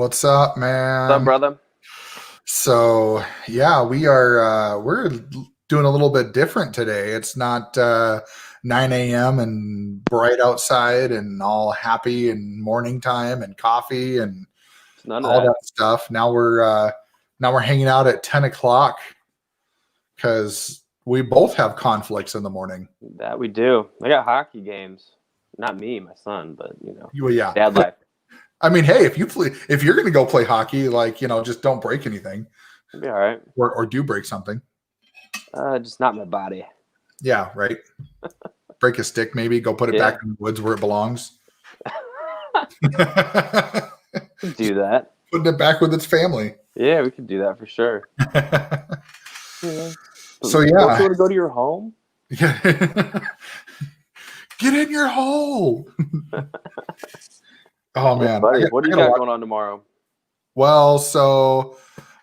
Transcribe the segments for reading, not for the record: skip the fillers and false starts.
What's up, What's up, man? brother? So, yeah, we're doing a little bit different today. It's not 9 a.m. and bright outside and all happy and morning time and coffee and It's none of all that. that stuff. Now we're hanging out at 10 o'clock because we both have conflicts in the morning. That we do. I got hockey games. Not me, my son, but Well, yeah. dad life. I mean, hey, if you're gonna go play hockey, just don't break anything It'll be all right. or do break something. Just not my body. Yeah, right. Break a stick, maybe go put it back in the woods where it belongs. Do that. Putting it back with its family. Yeah, we could do that for sure. So Don't you yeah, want to go to your home? get in your hole. Oh man, buddy. What do you got going on tomorrow? Well, so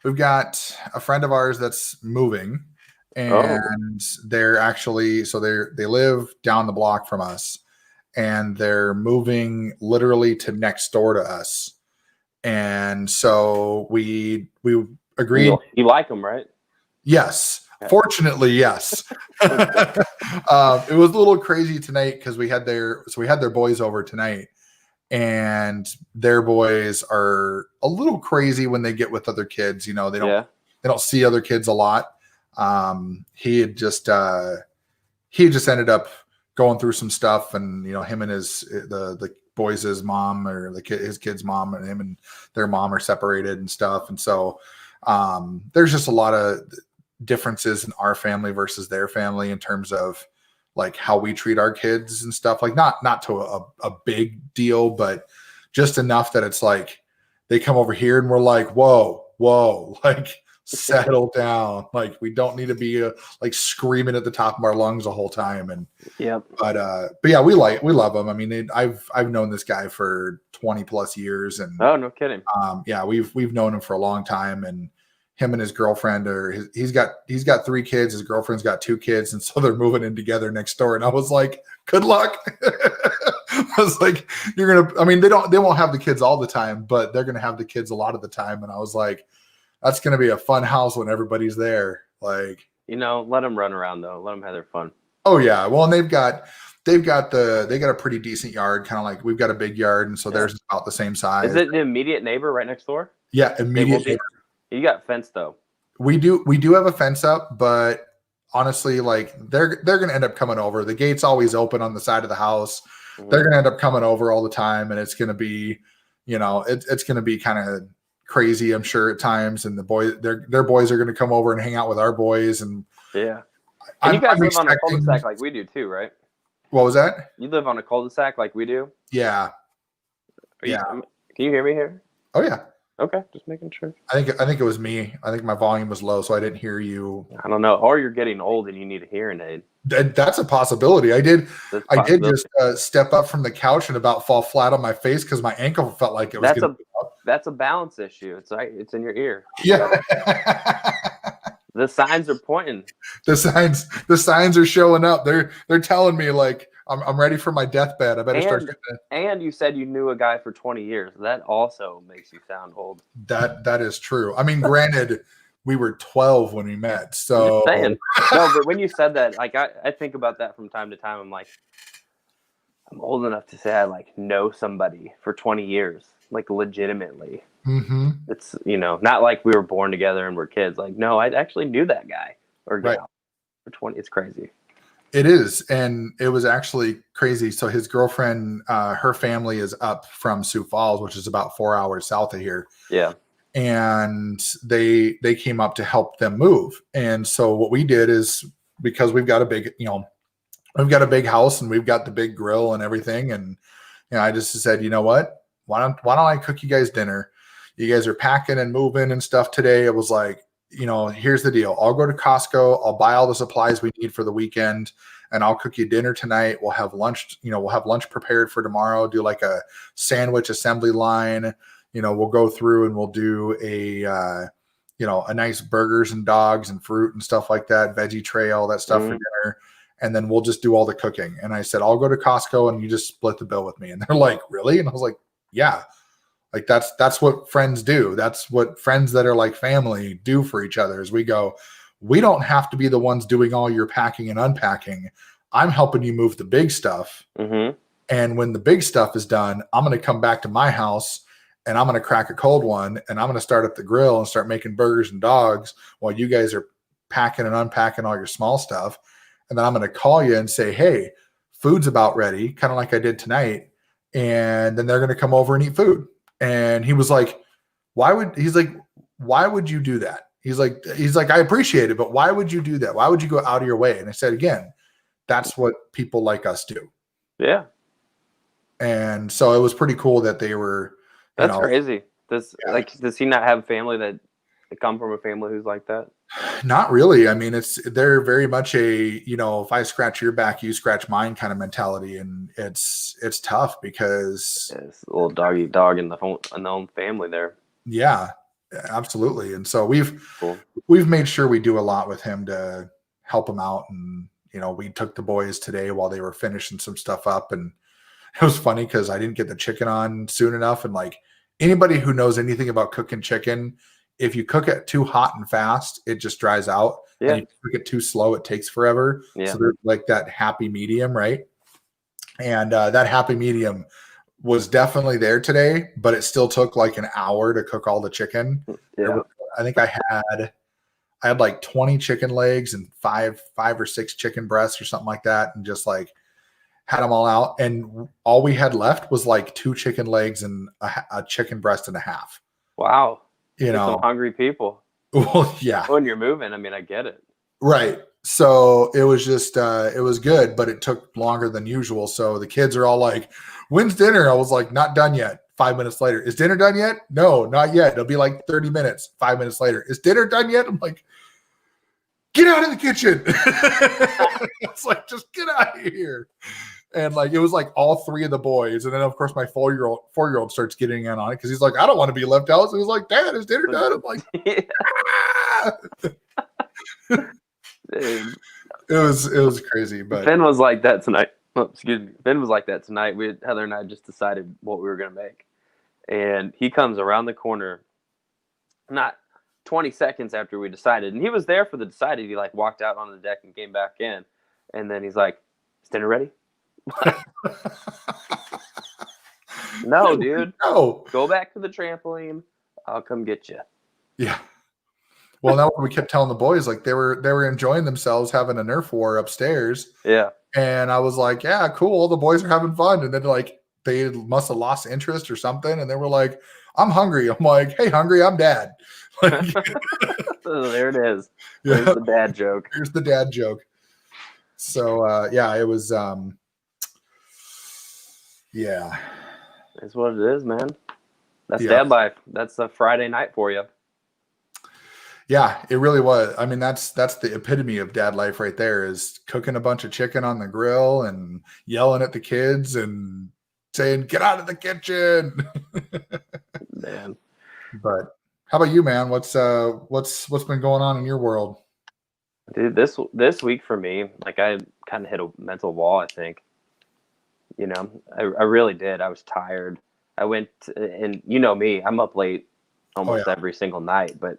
we've got a friend of ours that's moving, and they're actually they live down the block from us, and they're moving literally to next door to us, and so we agreed. You like them, right? Yes. Fortunately, yes. It was a little crazy tonight because we had their boys over tonight, and their boys are a little crazy when they get with other kids. They don't see other kids a lot. He had just ended up going through some stuff, and him and the boys' mom, or his kid's mom, and him and their mom are separated and stuff, and so there's just a lot of differences in our family versus their family in terms of like how we treat our kids and stuff. Like not to a big deal, but just enough that it's like they come over here and we're like, whoa, like settle down. Like we don't need to be like screaming at the top of our lungs the whole time. And but yeah, we love them. I mean, I've known this guy for 20 plus years, and oh, no kidding. Yeah, we've known him for a long time, and him and his girlfriend he's got 3 kids. His girlfriend's got 2 kids. And so they're moving in together next door. And I was like, good luck. I was like, they won't have the kids all the time, but they're going to have the kids a lot of the time. And I was like, that's going to be a fun house when everybody's there. Like, let them run around though. Let them have their fun. Oh yeah. Well, and they got a pretty decent yard. Kind of like we've got a big yard. And so theirs is about the same size. Is it the immediate neighbor right next door? Yeah. Immediate neighbor. You got fence though. We do have a fence up, but honestly, like they're going to end up coming over. The gate's always open on the side of the house. Mm-hmm. They're going to end up coming over all the time, and it's going to be, it's going to be kind of crazy, I'm sure, at times. And the boys, their boys are going to come over and hang out with our boys, and yeah. And you guys live on a cul-de-sac like we do too, right? What was that? You live on a cul-de-sac like we do. Yeah. Can you hear me here? Oh yeah. Okay, just making sure. I think it was me. I think my volume was low, so I didn't hear you. I don't know. Or you're getting old and you need a hearing aid. That's a possibility. I did just step up from the couch and about fall flat on my face because my ankle felt like it was going to be up. That's a balance issue. It's in your ear. Yeah. The signs are pointing. The signs are showing up. They're telling me like I'm ready for my deathbed. I better start. And you said you knew a guy for 20 years. That also makes you sound old. That is true. I mean, granted, we were 12 when we met. So no, but when you said that, like I think about that from time to time. I'm like, I'm old enough to say I like know somebody for 20 years, like legitimately. Mm-hmm. It's not like we were born together and we're kids. Like, no, I actually knew that guy or gal for 20. It's crazy. It is, and it was actually crazy. So his girlfriend, her family is up from Sioux Falls, which is about 4 hours south of here. Yeah. And they came up to help them move. And so what we did is, because we've got a big, we've got a big house and we've got the big grill and everything. And I just said, you know what? Why don't I cook you guys dinner? You guys are packing and moving and stuff today. It was like, here's the deal. I'll go to Costco. I'll buy all the supplies we need for the weekend, and I'll cook you dinner tonight. We'll have lunch, we'll have lunch prepared for tomorrow. Do like a sandwich assembly line. We'll go through and we'll do a nice burgers and dogs and fruit and stuff like that, veggie tray, all that stuff for dinner. And then we'll just do all the cooking. And I said, I'll go to Costco and you just split the bill with me. And they're like, really? And I was like, yeah. Like that's what friends do. That's what friends that are like family do for each other. Is we go, we don't have to be the ones doing all your packing and unpacking. I'm helping you move the big stuff. Mm-hmm. And when the big stuff is done, I'm going to come back to my house and I'm going to crack a cold one and I'm going to start up the grill and start making burgers and dogs while you guys are packing and unpacking all your small stuff. And then I'm going to call you and say, hey, food's about ready, kind of like I did tonight. And then they're going to come over and eat food. And he was like, why would you do that? He's like, I appreciate it, but why would you do that? Why would you go out of your way? And I said, again, that's what people like us do. Yeah. And so it was pretty cool that they were. That's crazy. Does he not have family that come from a family who's like that? Not really. I mean, they're very much a, if I scratch your back, you scratch mine kind of mentality. And it's tough because it's a little doggy dog in the own family there. Yeah, absolutely. And so we've made sure we do a lot with him to help him out. And, we took the boys today while they were finishing some stuff up. And it was funny because I didn't get the chicken on soon enough. And like anybody who knows anything about cooking chicken, if you cook it too hot and fast, it just dries out. Yeah. And if you cook it too slow, it takes forever. Yeah. So there's like that happy medium, right? And that happy medium was definitely there today, but it still took like an hour to cook all the chicken. Yeah. I think I had like 20 chicken legs and five or six chicken breasts or something like that. And just like had them all out. And all we had left was like 2 chicken legs and a chicken breast and a half. Wow. Some hungry people. Well, yeah. When you're moving, I mean, I get it. Right. So it was just, it was good, but it took longer than usual. So the kids are all like, when's dinner? I was like, not done yet. 5 minutes later, is dinner done yet? No, not yet. It'll be like 30 minutes. 5 minutes later, is dinner done yet? I'm like, get out of the kitchen. It's like, just get out of here. And like, it was like all 3 of the boys. And then of course my 4-year-old starts getting in on it. Cause he's like, I don't want to be left out. So he's like, Dad, is dinner done? I'm like, Dude. It was crazy, but Ben was like that tonight. Oh, excuse me. Ben was like that tonight. Heather and I just decided what we were going to make. And he comes around the corner, not 20 seconds after we decided. And he was there for the decided. He like walked out on the deck and came back in. And then he's like, is dinner ready? No, dude. No. Go back to the trampoline. I'll come get you. Yeah. Well, now we kept telling the boys, like they were enjoying themselves having a Nerf war upstairs. Yeah. And I was like, yeah, cool. The boys are having fun. And then like they must have lost interest or something. And they were like, I'm hungry. I'm like, hey, hungry, I'm Dad. Like, there it is. Yeah. There's the dad joke. Here's the dad joke. So yeah, it was yeah. It's what it is, man. That's dad life. That's a Friday night for you. Yeah, it really was. I mean, that's the epitome of dad life right there, is cooking a bunch of chicken on the grill and yelling at the kids and saying, get out of the kitchen. Man. But how about you, man? What's been going on in your world? Dude, this week for me, like I kind of hit a mental wall, I think. I really did. I was tired. I went and me, I'm up late almost every single night, but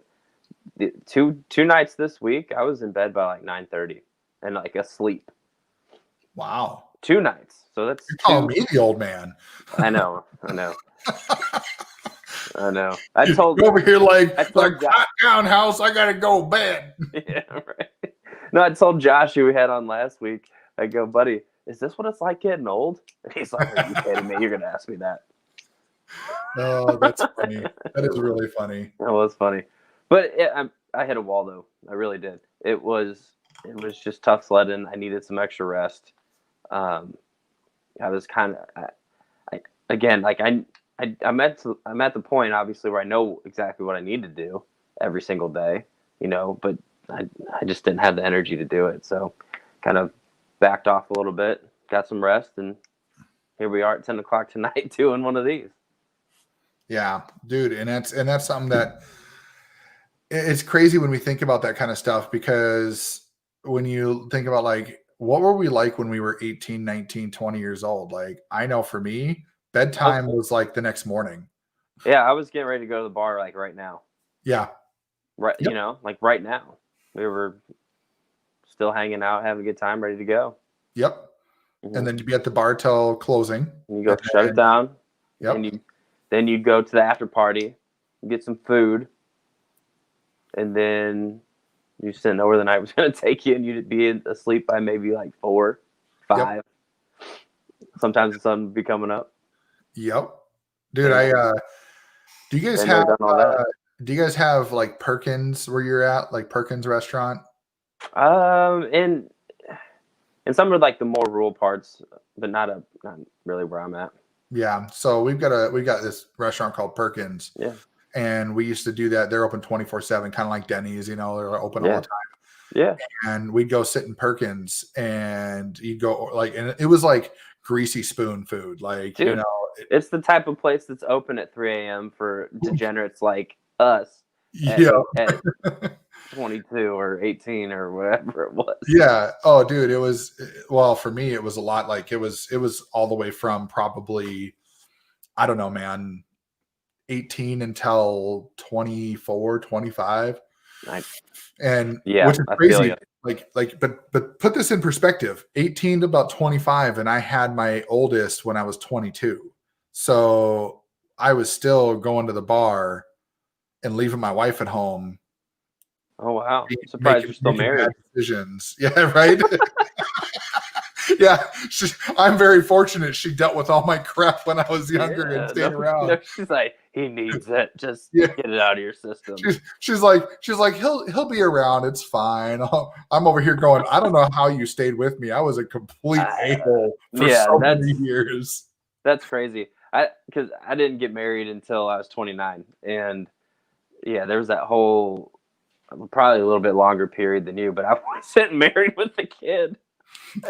two nights this week, I was in bed by like 9:30 and like asleep. Wow. 2 nights. So that's You're calling me the old man. I know. I told You're over here like Josh, down house, I gotta go to bed. Yeah, right. No, I told Josh, who we had on last week, I go, buddy, is this what it's like getting old? And he's like, are you kidding me? You're gonna ask me that. Oh, that's funny. That is really funny. That was funny. But I hit a wall though. I really did. It was just tough sledding. I needed some extra rest. I was kind of, I'm at the point obviously where I know exactly what I need to do every single day, but I just didn't have the energy to do it. So kind of backed off a little bit, got some rest, and here we are at 10 o'clock tonight doing one of these. Yeah, dude. And that's something that it's crazy when we think about that kind of stuff, because when you think about like, what were we like when we were 18, 19, 20 years old? Like, I know for me, bedtime was like the next morning. Yeah, I was getting ready to go to the bar like right now. Yeah. Right, Yep. like right now. We were still hanging out, having a good time, ready to go. Yep. Mm-hmm. And then you'd be at the bar till closing. And you go shut it down. Yep. And then you'd go to the after party, get some food, and then you just didn't know where the night was going to take you, and you'd be asleep by maybe like 4, 5. Yep. Sometimes the sun would be coming up. Yep. Dude, do you guys Been there, have done all that. do you guys have like Perkins where you're at, like Perkins restaurant? In some of like the more rural parts, but not really where I'm at. Yeah. So we've got this restaurant called Perkins. Yeah. And we used to do that. They're open 24/7, kind of like Denny's, they're open all the time. Yeah. And we'd go sit in Perkins and you'd go like, and it was like greasy spoon food. Like, Dude, it's the type of place that's open at 3 a.m. for degenerates like us at 22 or 18 or whatever it was. Yeah. Oh, dude, well, for me, it was a lot. Like it was all the way from probably, I don't know, man, 18 until 24, 25. And which is crazy. But put this in perspective, 18 to about 25. And I had my oldest when I was 22. So I was still going to the bar and leaving my wife at home. Oh, wow. I'm surprised you're still married. Decisions. Yeah, right? Yeah. I'm very fortunate she dealt with all my crap when I was younger and stayed around. No, she's like, he needs it. Just get it out of your system. She's like, he'll be around. It's fine. I'm over here going, I don't know how you stayed with me. I was a complete a-hole for so many years. That's crazy. Because I didn't get married until I was 29. And yeah, there was that whole probably a little bit longer period than you, but I wasn't married with a kid.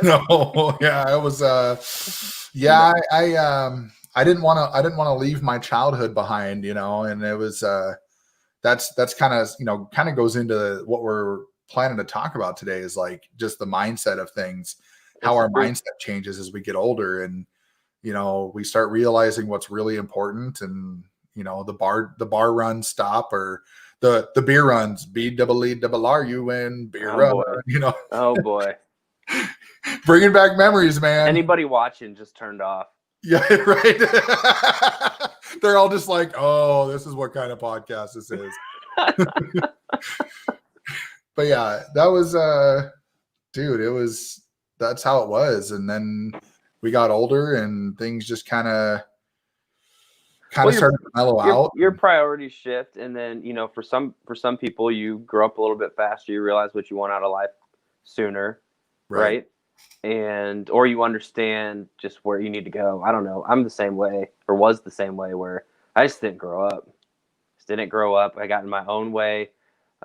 No, yeah, I was I didn't want to leave my childhood behind, and it was that's kind of goes into what we're planning to talk about today, is like just the mindset of things, how our mindset changes as we get older, and we start realizing what's really important, and the bar runs stop, or the beer runs, BEERRUN, beer run, boy. Oh boy. Bringing back memories, man. Anybody watching just turned off. Yeah, right. They're all just like, oh, this is what kind of podcast this is. But yeah, that was dude, that's how it was. And then we got older and things just kind of started to mellow out. Your priorities shift, and then for some people, you grow up a little bit faster, you realize what you want out of life sooner, right? Or you understand just where you need to go. I don't know. I'm the same way, or was the same way, where I just didn't grow up. I got in my own way.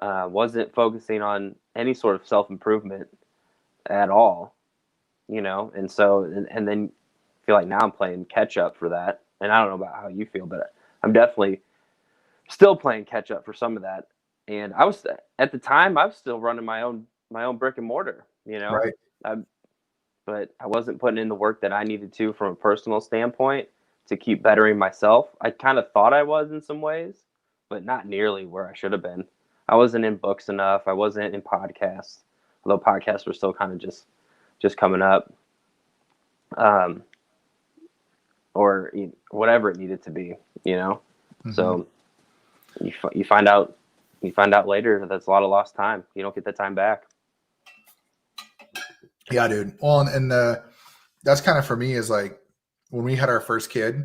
Wasn't focusing on any sort of self-improvement at all, and so, and then feel like now I'm playing catch up for that. And I don't know about how you feel, but I'm definitely still playing catch up for some of that. And at the time, I was still running my own brick and mortar, Right. But I wasn't putting in the work that I needed to from a personal standpoint to keep bettering myself. I kind of thought I was in some ways, but not nearly where I should have been. I wasn't in books enough. I wasn't in podcasts, although podcasts were still kind of just coming up, or whatever it needed to be, Mm-hmm. So you find out later that's a lot of lost time. You don't get that time back. Yeah, dude. Well, and that's kind of for me is like when we had our first kid,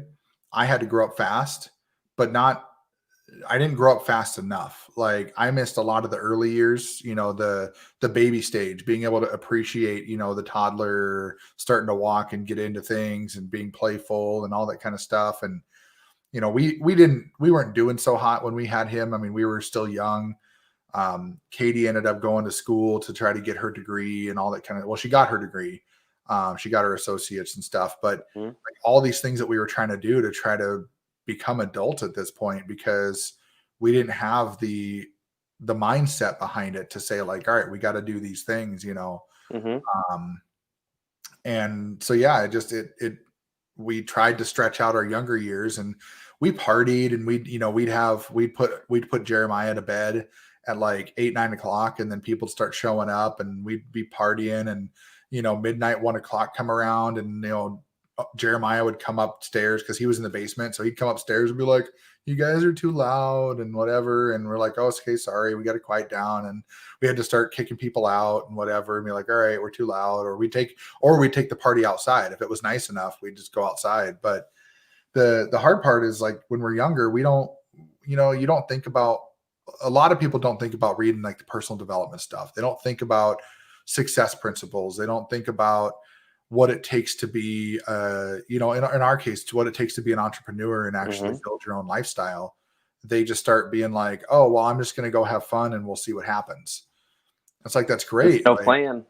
I had to grow up fast, but I didn't grow up fast enough. Like I missed a lot of the early years, the baby stage, being able to appreciate, the toddler starting to walk and get into things and being playful and all that kind of stuff. And, we weren't doing so hot when we had him. I mean, we were still young. Katie ended up going to school to try to get her degree and all that she got her degree. She got her associates and stuff, but like all these things that we were trying to do to try to become adults at this point, because we didn't have the mindset behind it to say like, all right, we got to do these things, Mm-hmm. And so, yeah, we tried to stretch out our younger years, and we partied, and we'd put Jeremiah to bed at like 8, 9 o'clock, and then people start showing up, and we'd be partying, and midnight, 1 o'clock come around, and Jeremiah would come upstairs because he was in the basement, so he'd come upstairs and be like, "You guys are too loud," and whatever, and we're like, "Oh, okay, sorry, we got to quiet down," and we had to start kicking people out and whatever, and be like, "All right, we're too loud," or we take the party outside. If it was nice enough, we'd just go outside. But the hard part is, like, when we're younger, we don't, you don't think about, a lot of people don't think about reading like the personal development stuff. They don't think about success principles. They don't think about what it takes to be, in our case, to what it takes to be an entrepreneur and actually build your own lifestyle. They just start being like, "Oh, well, I'm just going to go have fun and we'll see what happens." It's like, that's great. No plan.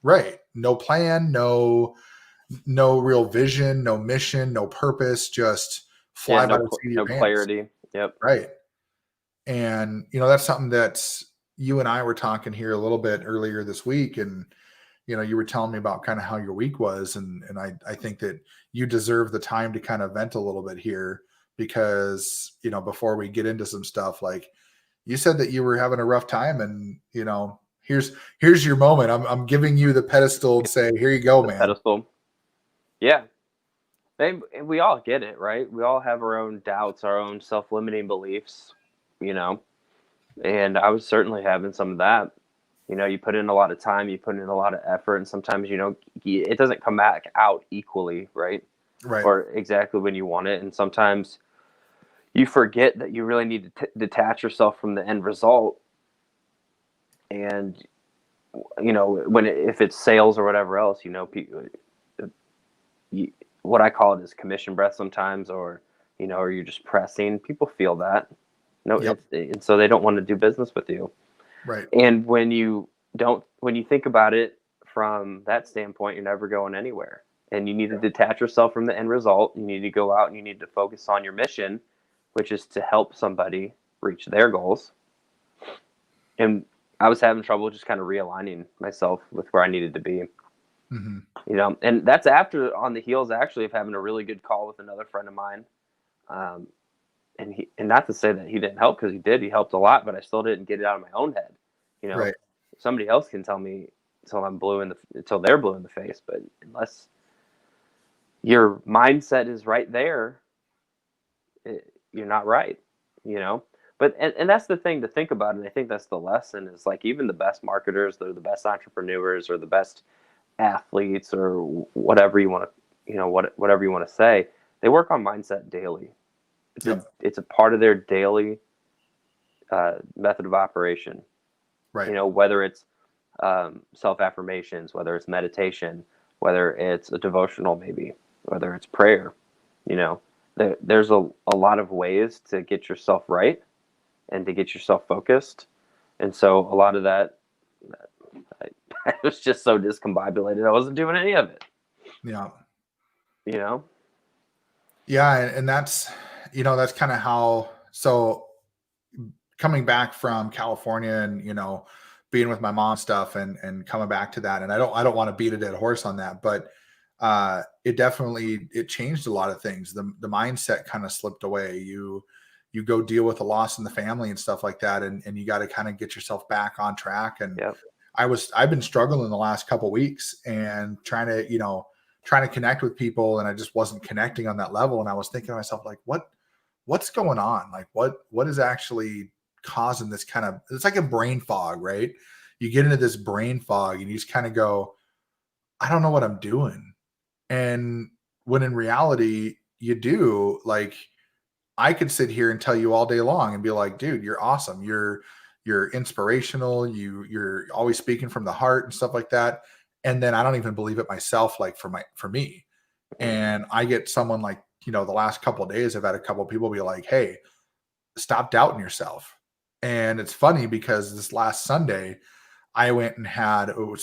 Right. No plan, no real vision, no mission, no purpose, just fly by the seat of your pants. Clarity. Yep. Right. And, that's something that you and I were talking here a little bit earlier this week. And, you were telling me about kind of how your week was. And I think that you deserve the time to kind of vent a little bit here, because, before we get into some stuff, like, you said that you were having a rough time, and, here's your moment. I'm giving you the pedestal and say, here you go, man. Pedestal. Yeah. We all get it, right? We all have our own doubts, our own self-limiting beliefs, and I was certainly having some of that. You put in a lot of time, you put in a lot of effort, and sometimes, it doesn't come back out equally, right? Right. Or exactly when you want it. And sometimes you forget that you really need to detach yourself from the end result. And, if it's sales or whatever else, people, what I call it is commission breath sometimes, or you're just pressing. People feel that. Yep. And so they don't want to do business with you. Right. And when you think about it from that standpoint, you're never going anywhere. And you need to detach yourself from the end result. You need to go out and you need to focus on your mission, which is to help somebody reach their goals. And I was having trouble just kind of realigning myself with where I needed to be. Mm-hmm. And that's on the heels actually of having a really good call with another friend of mine. And not to say that he didn't help, because he helped a lot, but I still didn't get it out of my own head. Right. Somebody else can tell me until they're blue in the face, but unless your mindset is right there, you're not right, But and that's the thing to think about, and I think that's the lesson, is like, even the best marketers, they're the best entrepreneurs, or the best athletes, or whatever you want to, whatever you want to say, they work on mindset daily. It's a part of their daily method of operation. Right. Whether it's self-affirmations, whether it's meditation, whether it's a devotional, maybe, whether it's prayer, there's a lot of ways to get yourself right and to get yourself focused. And so a lot of that, I was just so discombobulated. I wasn't doing any of it. Yeah. Yeah. And that's, that's kind of how, so coming back from California and, being with my mom stuff and coming back to that. And I don't want to beat a dead horse on that, but it changed a lot of things. The mindset kind of slipped away. You go deal with a loss in the family and stuff like that. And you got to kind of get yourself back on track. And yep. I've been struggling the last couple of weeks and trying to connect with people. And I just wasn't connecting on that level. And I was thinking to myself, like, what's going on? Like, what is actually causing this kind of, it's like a brain fog, right? You get into this brain fog and you just kind of go, I don't know what I'm doing. And when in reality, you do. Like, I could sit here and tell you all day long and be like, dude, you're awesome. You're inspirational. You're always speaking from the heart and stuff like that. And then I don't even believe it myself, like for me. And I get someone like, the last couple of days, I've had a couple of people be like, hey, stop doubting yourself. And it's funny because this last Sunday, I went and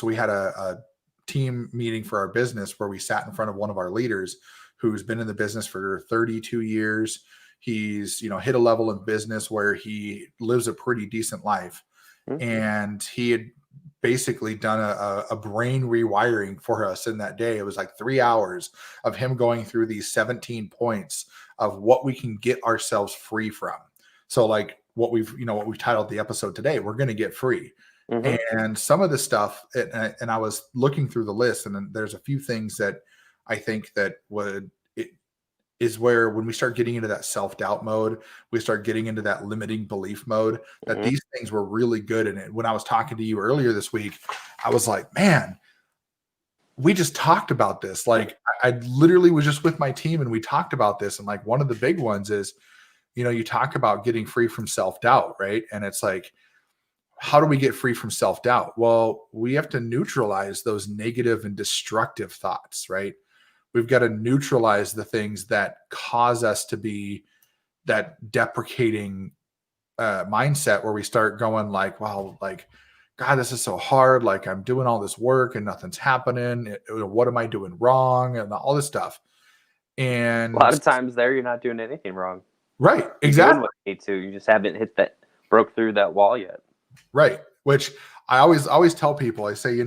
we had a team meeting for our business where we sat in front of one of our leaders who's been in the business for 32 years. He's, hit a level in business where he lives a pretty decent life. Mm-hmm. And he had basically done a brain rewiring for us in that day. It was like 3 hours of him going through these 17 points of what we can get ourselves free from. So like what we've titled the episode today, we're going to get free. And some of the stuff, and I was looking through the list, and then there's a few things that I think that is where when we start getting into that self-doubt mode, we start getting into that limiting belief mode, that these things were really good in it. When I was talking to you earlier this week, I was like, man, we just talked about this. Like I literally was just with my team and we talked about this. And like one of the big ones is, you talk about getting free from self-doubt, right? And it's like, how do we get free from self-doubt? Well, we have to neutralize those negative and destructive thoughts, right? We've got to neutralize the things that cause us to be that deprecating mindset where we start going like, wow, like, God, this is so hard. Like I'm doing all this work and nothing's happening. What am I doing wrong? And all this stuff. And a lot of times there, you're not doing anything wrong. Right. You're Exactly. doing what you need to. You just haven't broke through that wall yet. Right. Which I always tell people, I say,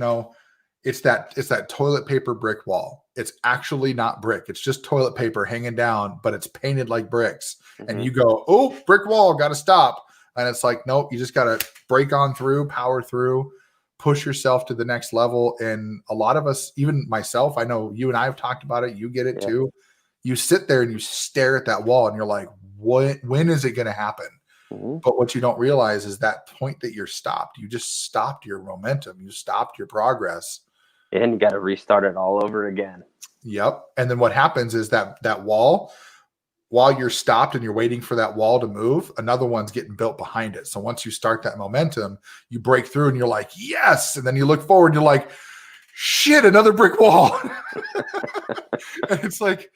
it's that toilet paper brick wall. It's actually not brick. It's just toilet paper hanging down, but it's painted like bricks. And you go, oh, brick wall, got to stop. And it's like, nope, you just got to break on through, power through, push yourself to the next level. And a lot of us, even myself, I know you and I have talked about it. You get it too. You sit there and you stare at that wall and you're like, when is it going to happen? But what you don't realize is that point that you're stopped. You just stopped your momentum. You stopped your progress. And you got to restart it all over again. Yep. And then what happens is that wall, while you're stopped and you're waiting for that wall to move, another one's getting built behind it. So once you start that momentum, you break through and you're like, yes. And then you look forward and you're like, shit, another brick wall. And it's like,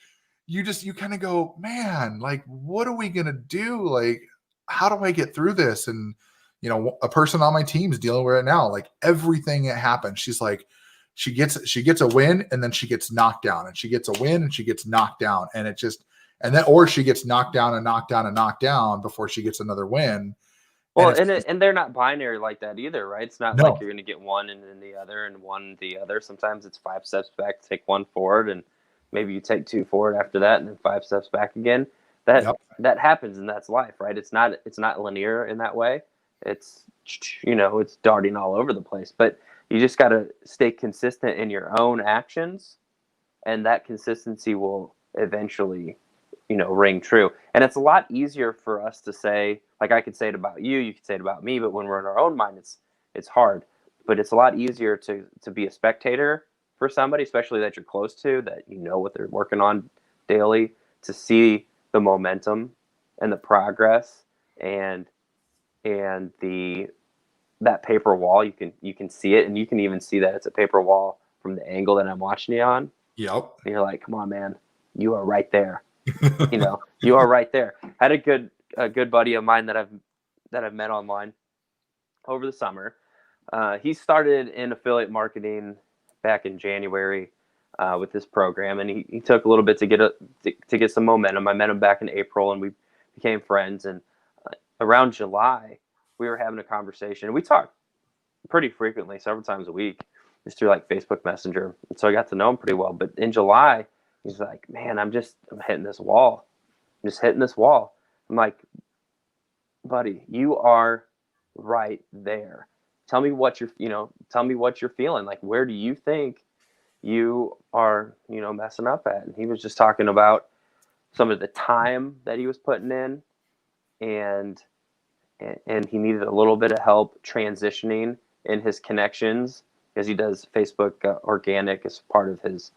you kind of go, man, like, what are we going to do? Like, how do I get through this? And, a person on my team is dealing with it now. Like everything that happens, she's like, she gets a win and then she gets knocked down, and she gets a win and she gets knocked down. And it just, and then, or she gets knocked down and knocked down and knocked down before she gets another win. Well, and they're not binary like that either, right? It's not like you're going to get one and then the other and one the other. Sometimes it's 5 steps back, take 1 forward, and maybe you take 2 forward after that, and then 5 steps back again. That happens, and that's life, right? It's not linear in that way. It's it's darting all over the place, but you just got to stay consistent in your own actions, and that consistency will eventually ring true. And it's a lot easier for us to say, like I could say it about you could say it about me, but when we're in our own mind, it's hard. But it's a lot easier to be a spectator for somebody, especially that you're close to, that what they're working on daily, to see the momentum and the progress and that paper wall. You can see it, and you can even see that it's a paper wall from the angle that I'm watching you on. Yep. And you're like, come on, man, you are right there. You are right there. I had a good buddy of mine that I've met online over the summer. He started in affiliate marketing back in January with this program, and he took a little bit to get some momentum. I met him back in April, and we became friends. And around July, we were having a conversation. We talked pretty frequently, several times a week, just through like Facebook Messenger. And so I got to know him pretty well. But in July, he's like, man, I'm hitting this wall. I'm just hitting this wall. I'm like, buddy, you are right there. Tell me what you're feeling. Like, where do you think you are, messing up at? And he was just talking about some of the time that he was putting in, and he needed a little bit of help transitioning in his connections, because he does Facebook organic as part of his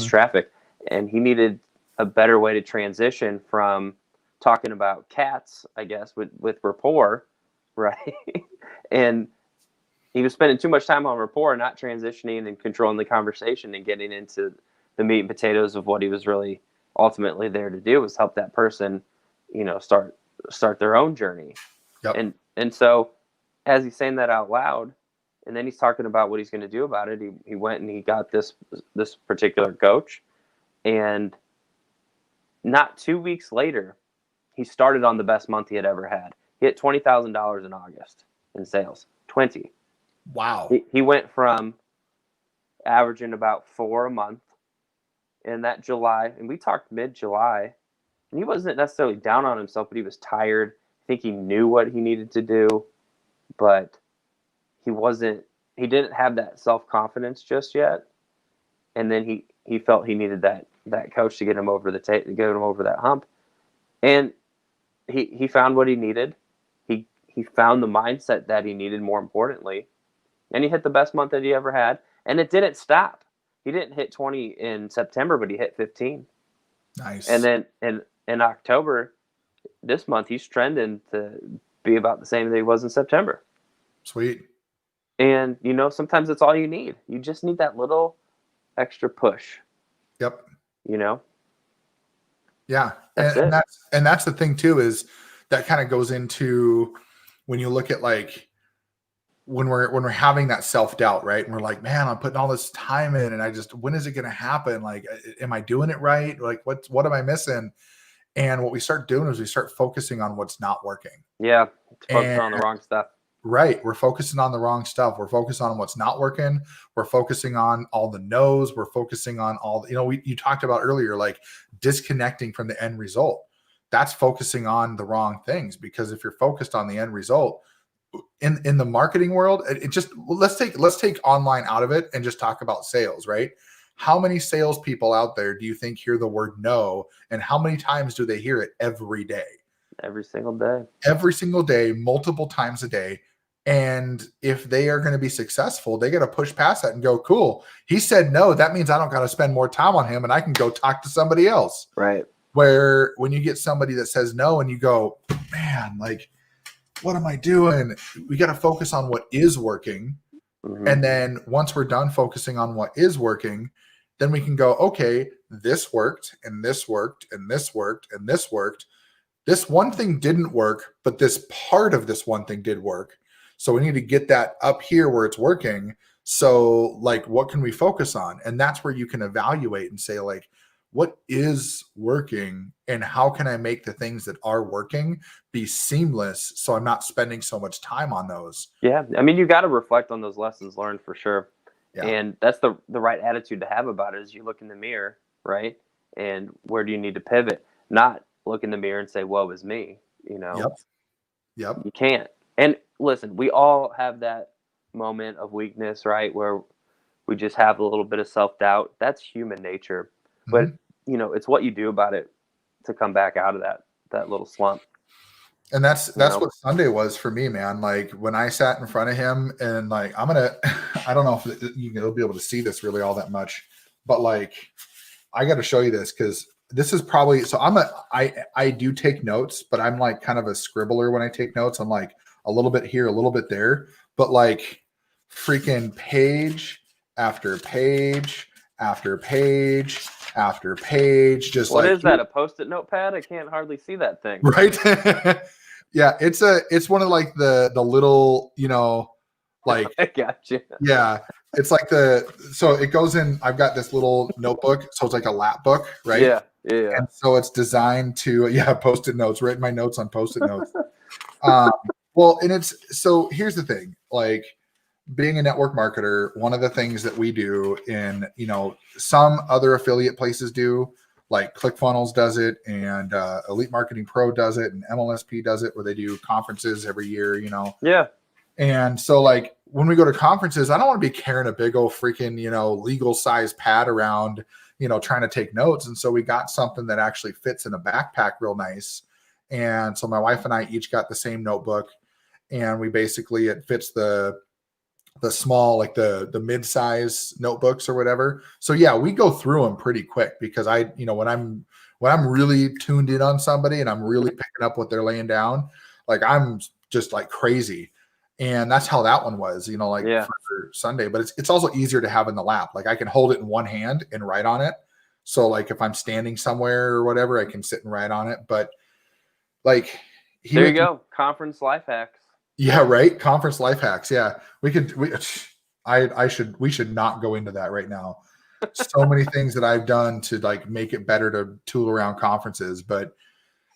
traffic. And he needed a better way to transition from talking about cats, I guess, with rapport, right? And he was spending too much time on rapport, not transitioning and controlling the conversation and getting into the meat and potatoes of what he was really ultimately there to do, was help that person, start their own journey. Yep. And so as he's saying that out loud, and then he's talking about what he's going to do about it, he went and he got this particular coach. And not 2 weeks later, he started on the best month he had ever had. He hit $20,000 in August in sales. 20. Wow. He went from averaging about 4 a month in that July, and we talked mid-July, and he wasn't necessarily down on himself, but he was tired. I think he knew what he needed to do, but he didn't have that self-confidence just yet. And then he felt he needed that coach to get him over that hump. And he found what he needed. He found the mindset that he needed, more importantly. And he hit the best month that he ever had. And it didn't stop. He didn't hit 20 in September, but he hit 15. Nice. And then in October, this month, he's trending to be about the same that he was in September. Sweet. And, sometimes that's all you need. You just need that little extra push. Yep. Yeah. And that's the thing too, is that kind of goes into when you look at like when we're having that self-doubt, right? And we're like, man, I'm putting all this time in and when is it going to happen? Like, am I doing it right? Like, what am I missing? And what we start doing is we start focusing on what's not working. Yeah. Focusing on the wrong stuff. Right. We're focusing on the wrong stuff. We're focusing on what's not working. We're focusing on all the no's. We're focusing on all, you talked about earlier, like disconnecting from the end result. That's focusing on the wrong things, because if you're focused on the end result in the marketing world, let's take online out of it and just talk about sales, right? How many salespeople out there do you think hear the word no? And how many times do they hear it every day? Every single day. Every single day, multiple times a day. And if they are going to be successful, they got to push past that and go, cool, he said no. That means I don't got to spend more time on him and I can go talk to somebody else. Right. Where when you get somebody that says no and you go, man, like, what am I doing? We got to focus on what is working. Mm-hmm. And then once we're done focusing on what is working, then we can go, okay, this worked and this worked and this worked and this worked. This one thing didn't work, but this part of this one thing did work. So we need to get that up here where it's working. So like, what can we focus on? And that's where you can evaluate and say like, what is working and how can I make the things that are working be seamless so I'm not spending so much time on those? Yeah. I mean, you got to reflect on those lessons learned for sure. Yeah. And that's the right attitude to have about it, is you look in the mirror, right? And where do you need to pivot? Not look in the mirror and say, woe is me, Yep. You can't. And listen, we all have that moment of weakness, right? Where we just have a little bit of self-doubt. That's human nature. But, it's what you do about it to come back out of that little slump. And that's what Sunday was for me, man. Like when I sat in front of him and like, I don't know if you'll be able to see this really all that much, but like, I got to show you this because this is probably, so I do take notes, but I'm like kind of a scribbler when I take notes. I'm like a little bit here, a little bit there, but like freaking page after page after page after page. Just what like, is that? A Post-it notepad? I can't hardly see that thing. Right. Yeah. It's one of like the little, like, I gotcha. Yeah. It's like so it goes in, I've got this little notebook. So it's like a lap book, right? Yeah. Yeah. And so it's designed to, Post-it notes, write my notes on Post-it notes. Well, and so here's the thing, like being a network marketer, one of the things that we do in, some other affiliate places do, like ClickFunnels does it and Elite Marketing Pro does it and MLSP does it, where they do conferences every year, Yeah. And so like when we go to conferences, I don't want to be carrying a big old freaking, legal size pad around, trying to take notes. And so we got something that actually fits in a backpack real nice. And so my wife and I each got the same notebook, and we basically, it fits the small, like the mid-size notebooks or whatever. So yeah, we go through them pretty quick because when I'm really tuned in on somebody and I'm really picking up what they're laying down, like I'm just like crazy. And that's how that one was, for Sunday, but it's also easier to have in the lap. Like I can hold it in one hand and write on it. So like if I'm standing somewhere or whatever, I can sit and write on it. But like, there you go. Conference life hacks. Yeah. Right. Conference life hacks. Yeah. We should not go into that right now. So many things that I've done to like make it better to tool around conferences, but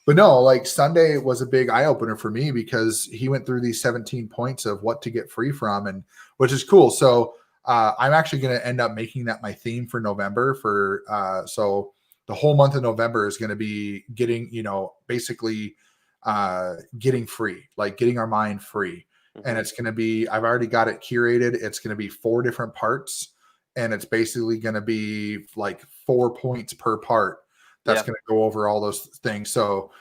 But no, like Sunday was a big eye opener for me because he went through these 17 points of what to get free from, and which is cool. So I'm actually going to end up making that my theme for November. So the whole month of November is going to be getting, basically getting free, like getting our mind free. Mm-hmm. And it's going to be, I've already got it curated. It's going to be 4 different parts, and it's basically going to be like 4 points per part. That's going to go over all those things. So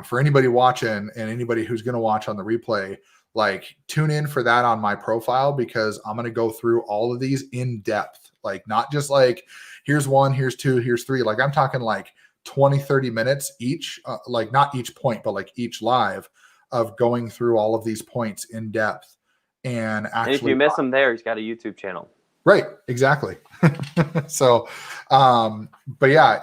for anybody watching and anybody who's going to watch on the replay, like tune in for that on my profile, because I'm going to go through all of these in depth, like not just like here's 1, here's 2, here's 3. Like I'm talking like 20, 30 minutes each, like not each point, but like each live of going through all of these points in depth. And actually, if you miss him there, he's got a YouTube channel. Right. Exactly. So, but yeah,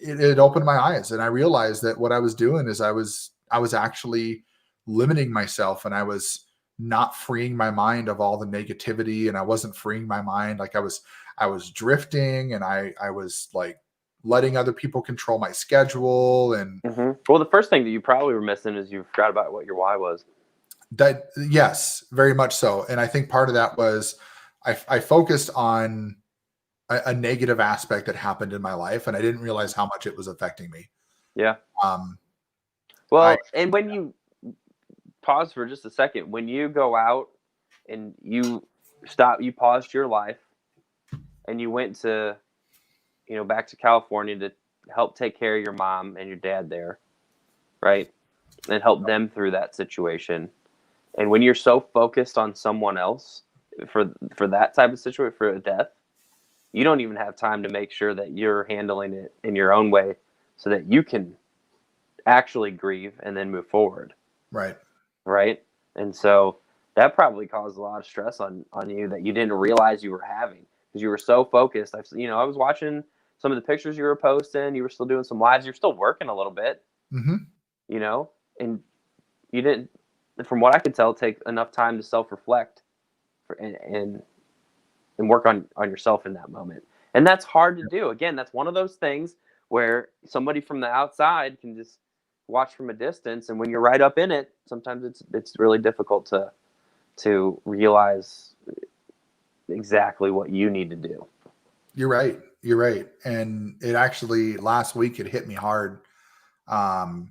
it opened my eyes, and I realized that what I was doing is I was actually limiting myself, and I was not freeing my mind of all the negativity, and I wasn't freeing my mind. Like I was drifting, and I was like letting other people control my schedule. And well, the first thing that you probably were missing is you forgot about what your why was. That, yes, very much so. And I think part of that was I focused on a negative aspect that happened in my life, and I didn't realize how much it was affecting me. Yeah. And when you pause for just a second, when you go out and you paused your life and you went to, back to California to help take care of your mom and your dad there, right? And help them through that situation. And when you're so focused on someone else for that type of situation, for a death, you don't even have time to make sure that you're handling it in your own way so that you can actually grieve and then move forward. Right. Right. And so that probably caused a lot of stress on you that you didn't realize you were having, because you were so focused. I was watching some of the pictures you were posting. You were still doing some lives. You're still working a little bit, and you didn't, from what I could tell, take enough time to self-reflect and work on yourself in that moment. And that's hard to do. Again, that's one of those things where somebody from the outside can just watch from a distance, and when you're right up in it, sometimes it's really difficult to realize exactly what you need to do. You're right. And it actually, last week, it hit me hard. God,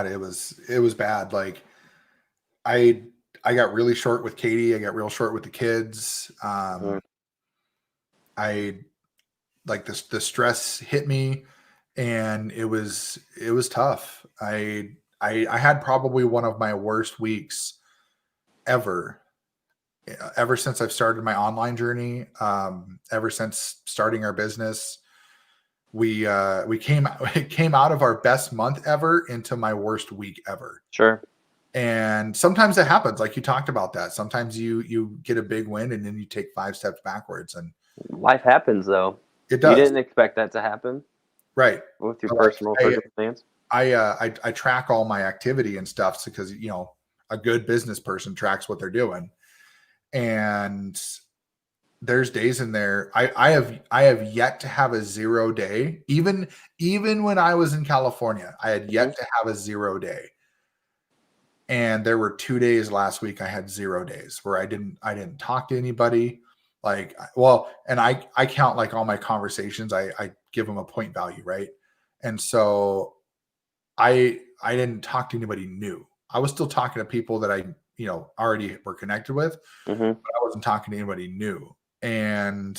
it was bad. Like I got really short with Katie. I got real short with the kids. I like the stress hit me, and it was tough. I had probably one of my worst weeks ever since I've started my online journey. Ever since starting our business, we came out of our best month ever into my worst week ever. Sure. And sometimes it happens, like you talked about that. Sometimes you get a big win, and then you take 5 steps backwards. And life happens, though. It does. You didn't expect that to happen, right? With your personal circumstance. I track all my activity and stuff, because a good business person tracks what they're doing. And there's days in there I have yet to have a 0 day. Even when I was in California, I had yet to have a 0 day. And there were 2 days last week I had 0 days where I didn't talk to anybody. Like, well, and I count like all my conversations, I give them a point value, right? And so I didn't talk to anybody new. I was still talking to people that I already were connected with, but I wasn't talking to anybody new. And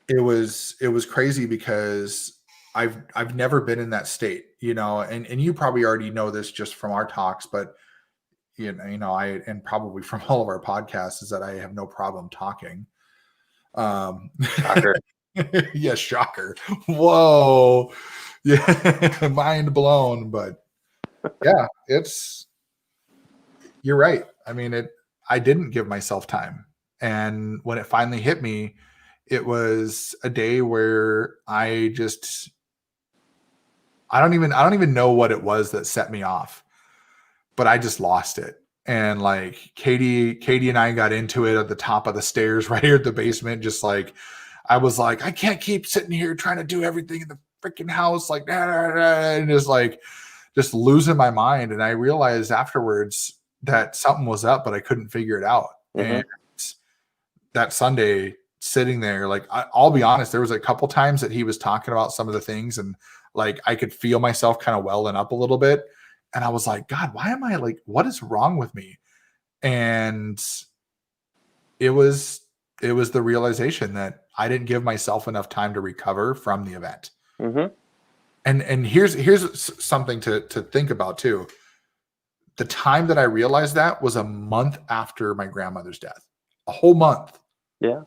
it was crazy, because I've never been in that state, and you probably already know this just from our talks, but I, and probably from all of our podcasts, is that I have no problem talking. Shocker. Yes, shocker. Whoa. Yeah. Mind blown. But yeah, you're right. I mean, I didn't give myself time. And when it finally hit me, it was a day where I don't even know what it was that set me off, but I just lost it. And like Katie and I got into it at the top of the stairs right here at the basement. Just like, I was like, I can't keep sitting here trying to do everything in the freaking house, like, and just losing my mind. And I realized afterwards that something was up, but I couldn't figure it out. And that Sunday, sitting there, like, I'll be honest, there was a couple times that he was talking about some of the things, and like I could feel myself kind of welling up a little bit. And I was like, God, why am I like, what is wrong with me? And it was the realization that I didn't give myself enough time to recover from the event. And here's something to think about too. The time that I realized that was a month after my grandmother's death. A whole month. Yeah.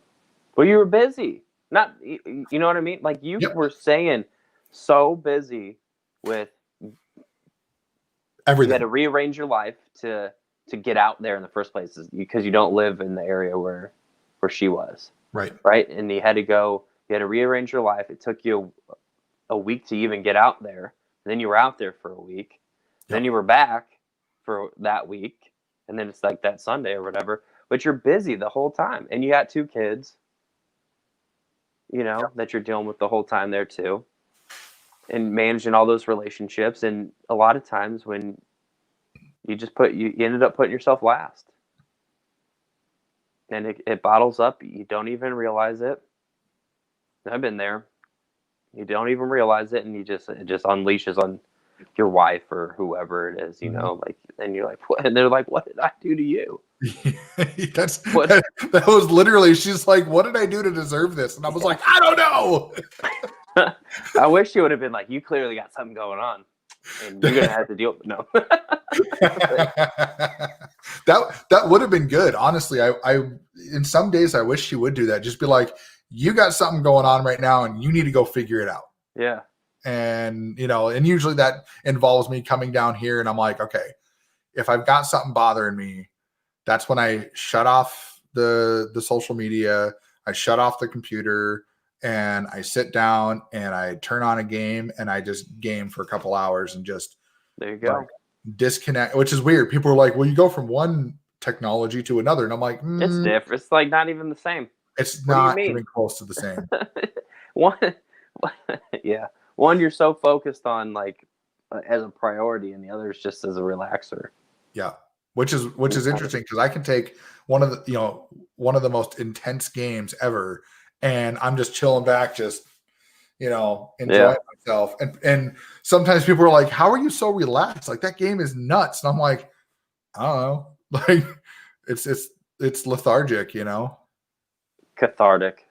Well, you were busy. Not, you know what I mean? Like you were saying, so busy with everything. You had to rearrange your life to get out there in the first place because you don't live in the area where she was. Right. And you had to rearrange your life. It took you a week to even get out there. And then you were out there for a week. Then you were back for that week. And then it's like that Sunday or whatever. But you're busy the whole time. And you got 2 kids, that you're dealing with the whole time there too. And managing all those relationships. And a lot of times when you ended up putting yourself last. And it bottles up. You don't even realize it. I've been there. You don't even realize it, and it just unleashes on your wife or whoever it is, like, and you're like, what? And they're like, what did I do to you? That was literally, she's like, what did I do to deserve this? And I was like, I don't know. I wish you would have been like, you clearly got something going on, and you're gonna have to deal with no. that would have been good. Honestly, I in some days I wish she would do that. Just be like, you got something going on right now and you need to go figure it out. Yeah. And and usually that involves me coming down here, and I'm like, okay, if I've got something bothering me, that's when I shut off the social media, I shut off the computer, and I sit down and I turn on a game and I just game for a couple hours and just there you go. Disconnect, which is weird. People are like, well, you go from one technology to another. And I'm like, it's different. It's like not even the same. It's not even close to the same. One you're so focused on like as a priority, and the other is just as a relaxer. Yeah. Which is interesting because I can take one of the most intense games ever, and I'm just chilling back, just enjoying myself. And sometimes people are like, how are you so relaxed? Like, that game is nuts. And I'm like, I don't know. Like, it's lethargic, Cathartic.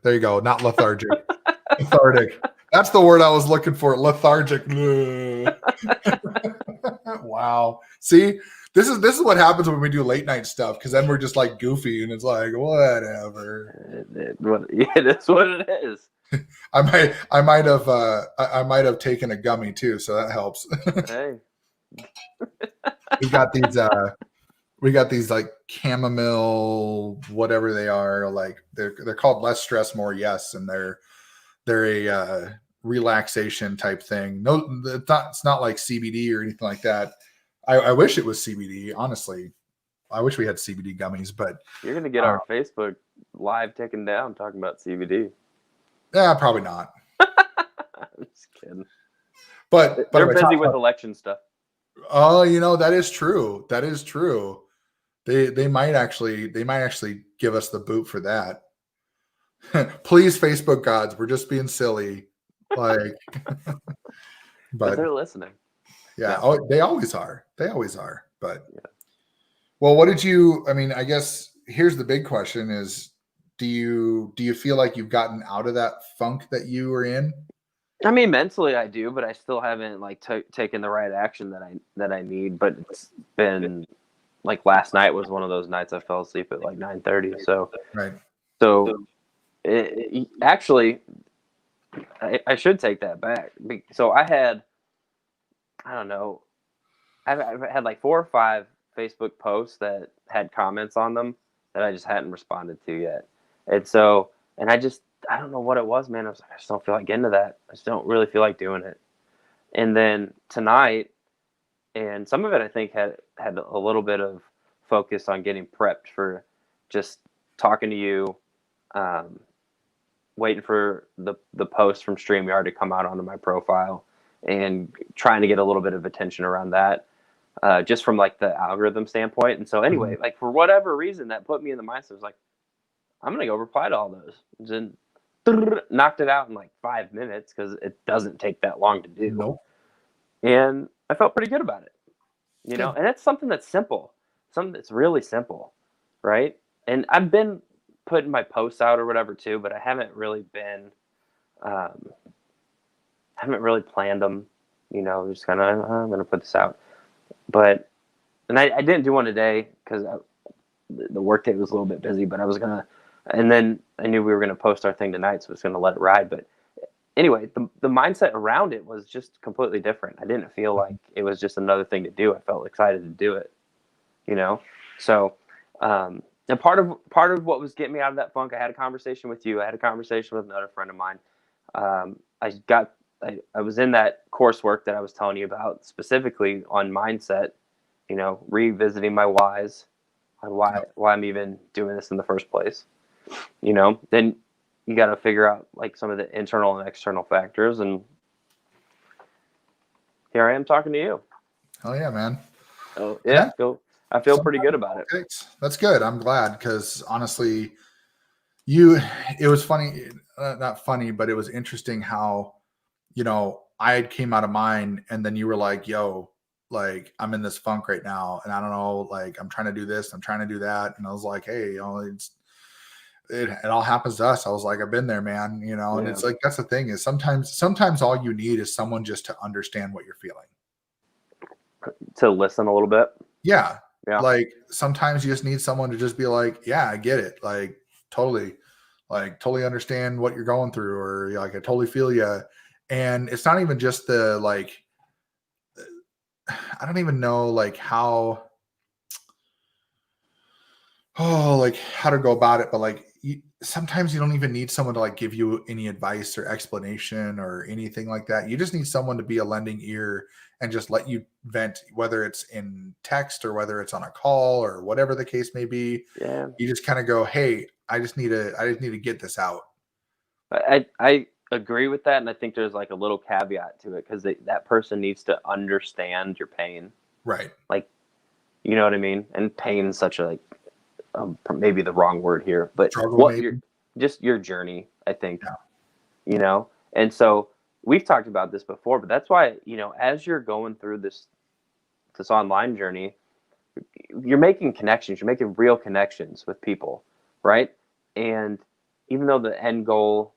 There you go. Not lethargic. Cathartic. That's the word I was looking for. Lethargic. Wow. See, this is what happens when we do late night stuff, because then we're just like goofy and it's like, whatever. It is what it is. I might have taken a gummy too, so that helps. Hey. we got these like chamomile, whatever they are, like they're called Less Stress More Yes, and they're a relaxation type thing. No, it's not like CBD or anything like that. I wish it was CBD, honestly. I wish we had CBD gummies, but you're gonna get our Facebook live taken down talking about CBD. Yeah, probably not. I'm just kidding. But they're busy with election stuff. Oh, that is true. That is true. They might actually give us the boot for that. Please, Facebook gods, we're just being silly. Like, but they're listening. Yeah. Oh, they always are. But well, what did you? I mean, I guess here's the big question: is do you feel like you've gotten out of that funk that you were in? I mean, mentally I do, but I still haven't like taken the right action that I need. But it's been like last night was one of those nights I fell asleep at like 9:30. So right. So actually, I should take that back. So I don't know, I've had like 4 or 5 Facebook posts that had comments on them that I just hadn't responded to yet. And so, and I don't know what it was, man. I was like, I just don't feel like getting to that. I just don't really feel like doing it. And then tonight, and some of it I think had a little bit of focus on getting prepped for just talking to you, waiting for the post from StreamYard to come out onto my profile and trying to get a little bit of attention around that, just from like the algorithm standpoint. And so anyway, like for whatever reason that put me in the mindset, I was like, I'm going to go reply to all those. And then knocked it out in like 5 minutes because it doesn't take that long to do. Nope. And I felt pretty good about it, you know, and it's something that's simple, something that's really simple, right? And I've been putting my posts out or whatever too, but I haven't really been, haven't really planned them, you know, just kind of, I'm going to put this out. But, and I didn't do one today because the work day was a little bit busy, but I was going to, and then I knew we were going to post our thing tonight, so I was going to let it ride. But anyway, the mindset around it was just completely different. I didn't feel like it was just another thing to do. I felt excited to do it, you know? So, and part of what was getting me out of that funk, I had a conversation with you. I had a conversation with another friend of mine. I was in that coursework that I was telling you about, specifically on mindset, you know, revisiting my whys, on why I'm even doing this in the first place. You know, then you got to figure out like some of the internal and external factors. And here I am talking to you. Oh yeah, man. Oh yeah. I feel pretty good about it. That's good. I'm glad because honestly, it was funny, not funny, but it was interesting how, you know, I came out of mine and then you were like, yo, like I'm in this funk right now. And I don't know, like I'm trying to do this, I'm trying to do that. And I was like, hey, you know, it all happens to us. I was like, I've been there, man, you know, and it's like, that's the thing is sometimes all you need is someone just to understand what you're feeling. To listen a little bit. Yeah. Like sometimes you just need someone to just be like, yeah, I get it. Like totally understand what you're going through, or like, I totally feel you. And it's not even just the, like, I don't even know like how to go about it. But like, sometimes you don't even need someone to like give you any advice or explanation or anything like that. You just need someone to be a lending ear and just let you vent, whether it's in text or whether it's on a call or whatever the case may be. Yeah. You just kind of go, hey, I just need to get this out. I agree with that. And I think there's like a little caveat to it because that person needs to understand your pain. Right. Like, you know what I mean? And pain is such a, like, maybe the wrong word here, but just your journey, I think, you know? And so we've talked about this before, but that's why, you know, as you're going through this online journey, you're making connections, you're making real connections with people, right? And even though the end goal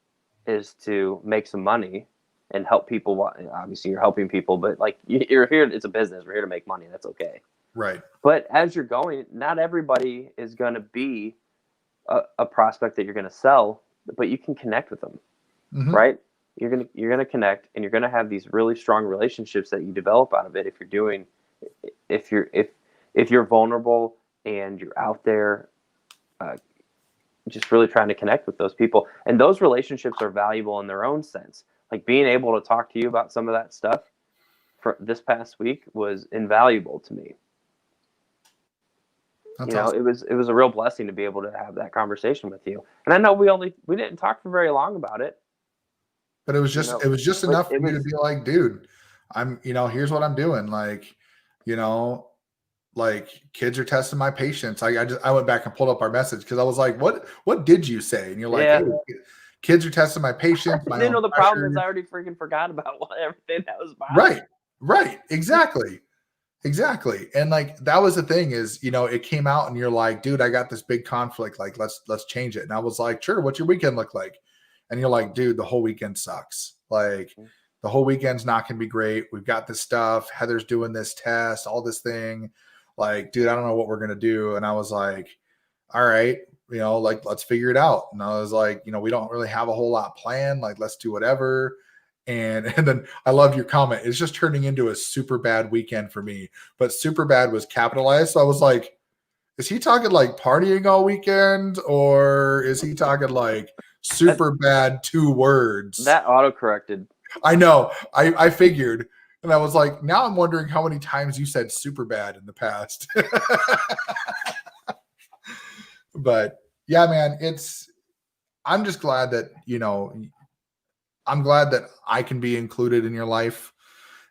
is to make some money and help people, obviously you're helping people, but like you're here, it's a business, we're here to make money. That's okay. Right. But as you're going, not everybody is going to be a prospect that you're going to sell, but you can connect with them, right? You're going to connect, and you're going to have these really strong relationships that you develop out of it. If you're vulnerable and you're out there, just really trying to connect with those people, and those relationships are valuable in their own sense. Like being able to talk to you about some of that stuff for this past week was invaluable to me. That's awesome. It was a real blessing to be able to have that conversation with you. And I know we didn't talk for very long about it. But it was just enough for you to be like, dude, I'm, you know, here's what I'm doing. Like, you know, like kids are testing my patience. I went back and pulled up our message because I was like, what did you say? And you're like, hey, kids are testing my patience. I didn't know the problem is I already freaking forgot about everything that was bothering. Right. Exactly. And like, that was the thing is, you know, it came out and you're like, dude, I got this big conflict. Like, let's change it. And I was like, sure. What's your weekend look like? And you're like, dude, the whole weekend sucks. Like the whole weekend's not going to be great. We've got this stuff. Heather's doing this test, all this thing. Like, dude, I don't know what we're going to do. And I was like, all right, you know, like, let's figure it out. And I was like, you know, we don't really have a whole lot planned. Like, let's do whatever. And then I loved your comment. It's just turning into a super bad weekend for me, but super bad was capitalized. So I was like, is he talking like partying all weekend, or is he talking like super bad 2 words? That auto-corrected. I know. I figured. And I was like, now I'm wondering how many times you said super bad in the past. But yeah, man, I'm just glad that, I'm glad that I can be included in your life.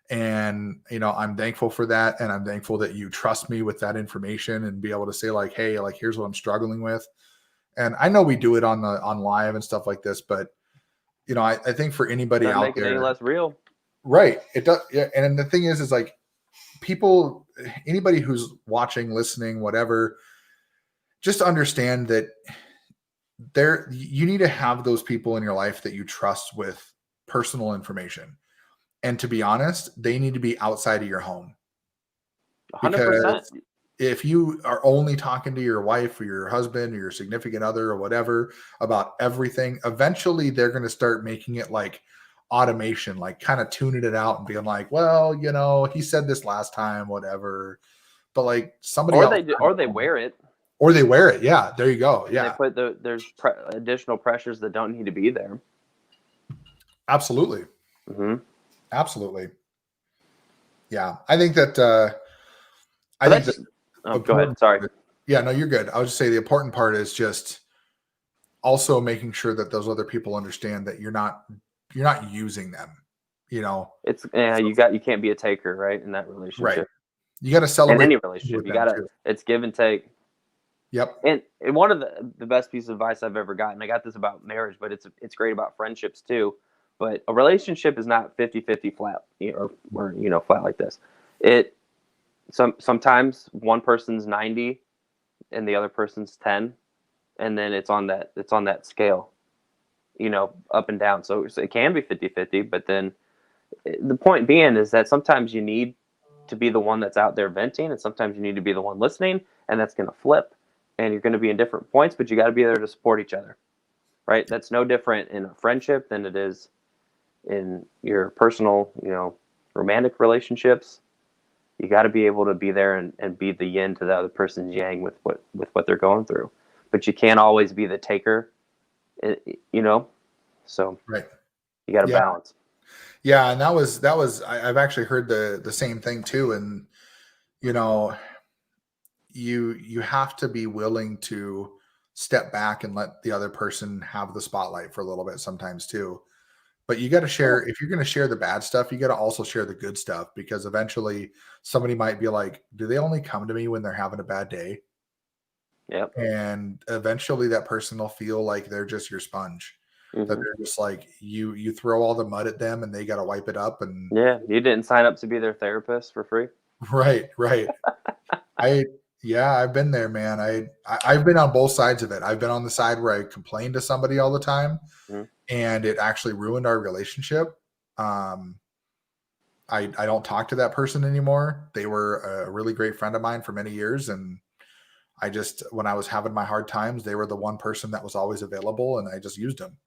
And, I'm thankful for that. And I'm thankful that you trust me with that information and be able to say like, hey, like, here's what I'm struggling with. And I know we do it on live and stuff like this, but I think for anybody Doesn't out make it there, any less real. right. It does. Yeah. And the thing is like anybody who's watching, listening, whatever, just understand that you need to have those people in your life that you trust with personal information. And to be honest, they need to be outside of your home. 100%. Because if you are only talking to your wife or your husband or your significant other or whatever about everything, eventually they're going to start making it like automation, like kind of tuning it out and being like, well, he said this last time, whatever. But like somebody else, or they wear it. Or they wear it. Yeah, there you go. Yeah, and they put there's additional pressures that don't need to be there. Absolutely. Mm-hmm. Absolutely. Yeah, I think that. Go ahead. Sorry. Yeah, no, you're good. I would just say the important part is just also making sure that those other people understand that you're not using them. It's you can't be a taker, right? In that relationship, right? You got to celebrate in any relationship. You got to. It's give and take. Yep. And one of the best pieces of advice I've ever gotten, I got this about marriage, but it's great about friendships too. But a relationship is not 50-50 flat, or flat like this. Sometimes one person's 90 and the other person's 10, and then it's on that scale, up and down. So it can be 50-50, but then the point being is that sometimes you need to be the one that's out there venting, and sometimes you need to be the one listening, and that's going to flip. And you're going to be in different points, but you got to be there to support each other, right? That's no different in a friendship than it is in your personal, romantic relationships. You got to be able to be there and be the yin to the other person's yang with what they're going through. But you can't always be the taker, So right. You got to balance. Yeah, and that was I've actually heard the same thing too, and you have to be willing to step back and let the other person have the spotlight for a little bit sometimes too. But you got to share, if you're going to share the bad stuff, you got to also share the good stuff, because eventually somebody might be like, do they only come to me when they're having a bad day? Yep. And eventually that person will feel like they're just your sponge. Mm-hmm. That they're just like, you throw all the mud at them and they got to wipe it up. And yeah, you didn't sign up to be their therapist for free. Right. I've been there, man. I've been on both sides of it. I've been on the side where I complained to somebody all the time, and it actually ruined our relationship. I don't talk to that person anymore. They were a really great friend of mine for many years, and when I was having my hard times, they were the one person that was always available, and I just used them.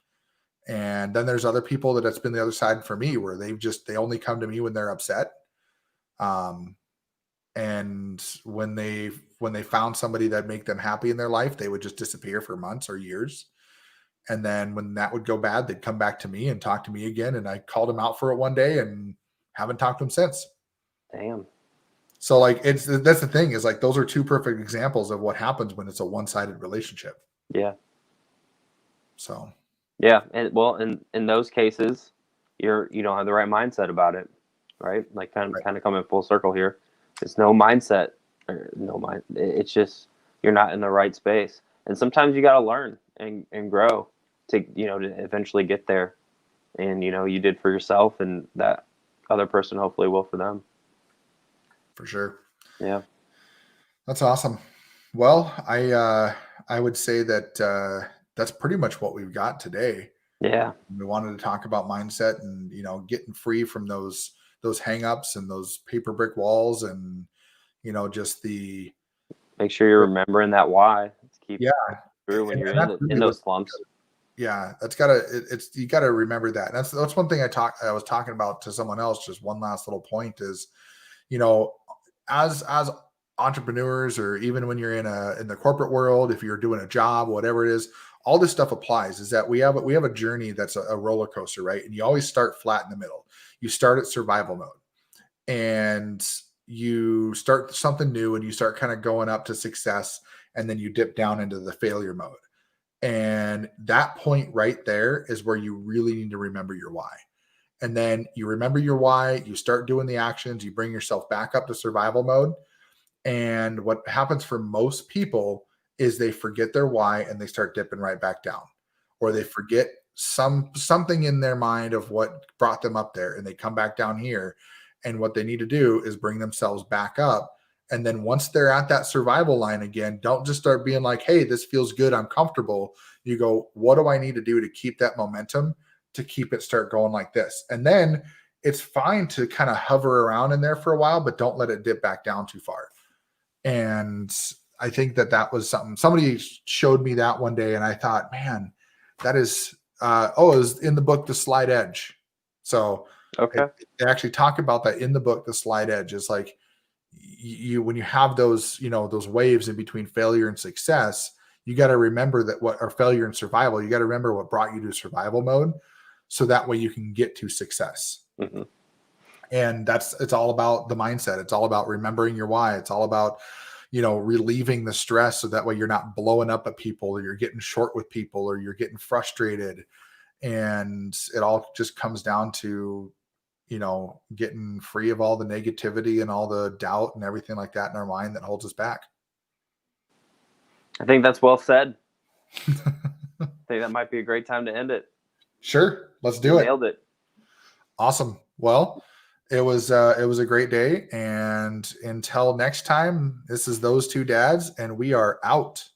And then there's other people that's been the other side for me, where they only come to me when they're upset. And when they found somebody that make them happy in their life, they would just disappear for months or years. And then when that would go bad, they'd come back to me and talk to me again. And I called them out for it one day and haven't talked to them since. Damn. So like, that's the thing, is like, those are two perfect examples of what happens when it's a one-sided relationship. Yeah. So. Yeah. And well, in those cases, you don't have the right mindset about it, right? Like kind of coming full circle here. It's no mindset, or no mind. It's just you're not in the right space, and sometimes you got to learn and grow to to eventually get there. And you did for yourself, and that other person hopefully will for them. For sure. Yeah, that's awesome. Well, I would say that that's pretty much what we've got today. Yeah, we wanted to talk about mindset and getting free from those hang-ups and those paper brick walls, and just the make sure you're remembering that why. Keep through when you're in those slumps. Yeah, you gotta remember that. And that's one thing I was talking about to someone else. Just one last little point is, as entrepreneurs, or even when you're in the corporate world, if you're doing a job, whatever it is, all this stuff applies. Is that we have a journey that's a roller coaster, right? And you always start flat in the middle. You start at survival mode, and you start something new, and you start kind of going up to success, and then you dip down into the failure mode. And that point right there is where you really need to remember your why. And then you remember your why, you start doing the actions, you bring yourself back up to survival mode. And what happens for most people is they forget their why and they start dipping right back down, or they forget something in their mind of what brought them up there and they come back down here. And what they need to do is bring themselves back up. And then once they're at that survival line again, don't just start being like, hey, this feels good, I'm comfortable. You go, what do I need to do to keep that momentum, to keep it start going like this? And then it's fine to kind of hover around in there for a while, but don't let it dip back down too far. And I think that was something somebody showed me that one day, and I thought, man, that is it was in the book The Slide Edge. So Okay. they actually talk about that in the book. The Slide Edge is like, you when you have those, those waves in between failure and success, you got to remember that what or failure and survival, you got to remember what brought you to survival mode, so that way you can get to success. Mm-hmm. And it's all about the mindset. It's all about remembering your why. It's all about, relieving the stress, so that way you're not blowing up at people, or you're getting short with people, or you're getting frustrated. And it all just comes down to, getting free of all the negativity and all the doubt and everything like that in our mind that holds us back. I think that's well said. I think that might be a great time to end it. Sure. Let's do it. Nailed it. Awesome. Well, it was a great day. And until next time, this is Those Two Dads, and we are out.